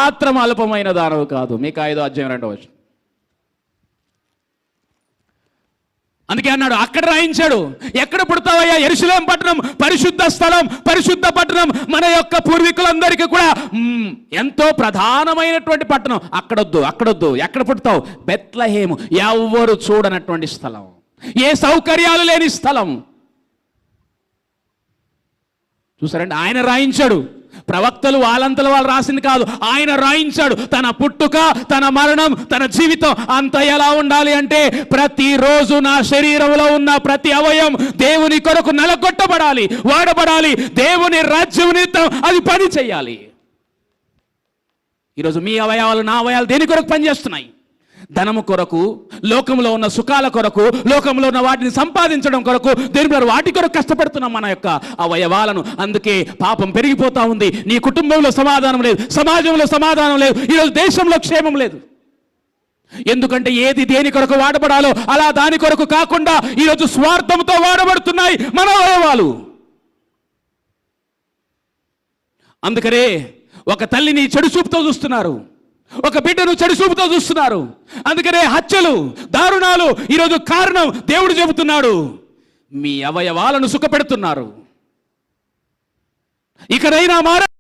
ఏమాత్రం అల్పమైన దానవు కాదు. మీకు 5:2 అందుకే అన్నాడు, అక్కడ రాయించాడు. ఎక్కడ పుడతావయ్యా? యెరూషలేము పట్టణం పరిశుద్ధ స్థలం, పరిశుద్ధ పట్టణం, మన యొక్క పూర్వీకులందరికీ కూడా ఎంతో ప్రధానమైనటువంటి పట్టణం. అక్కడొద్దు. ఎక్కడ పుడతావు? బెత్లెహేము. ఎవ్వరు చూడనటువంటి స్థలం, ఏ సౌకర్యాలు లేని స్థలం. చూసారండి, ఆయన రాయించాడు. ప్రవక్తలు వాళ్ళంతలో వాళ్ళు రాసింది కాదు, ఆయన రాయించాడు. తన పుట్టుక, తన మరణం, తన జీవితం అంత ఎలా ఉండాలి అంటే, ప్రతిరోజు నా శరీరంలో ఉన్న ప్రతి అవయవం దేవుని కొరకు నలగొట్టబడాలి, వాడబడాలి. దేవుని రాజ్యం నిమిత్తం అది పని చేయాలి. ఈరోజు మీ అవయవాలు, నా అవయవాలు దేని కొరకు పనిచేస్తున్నాయి? ధనము కొరకు, లోకంలో ఉన్న సుఖాల కొరకు, లోకంలో ఉన్న వాటిని సంపాదించడం కొరకు, దేవుని వాటి కొరకు కష్టపడుతున్నాం మన యొక్క అవయవాలను. అందుకే పాపం పెరిగిపోతా ఉంది. నీ కుటుంబంలో సమాధానం లేదు, సమాజంలో సమాధానం లేదు, ఈరోజు దేశంలో క్షేమం లేదు. ఎందుకంటే ఏది దేని కొరకు వాడబడాలో అలా దాని కొరకు కాకుండా ఈరోజు స్వార్థంతో వాడబడుతున్నాయి మన అవయవాలు. అందుకనే ఒక తల్లిని చెడు చూపుతో చూస్తున్నారు, ఒక బిడ్డను చెడు చూపుతో చూస్తున్నారు. అందుకనే హత్యలు, దారుణాలు ఈరోజు కారణం. దేవుడు చెబుతున్నాడు, మీ అవయవాలను సుఖపెడుతున్నారు. ఇకనైనా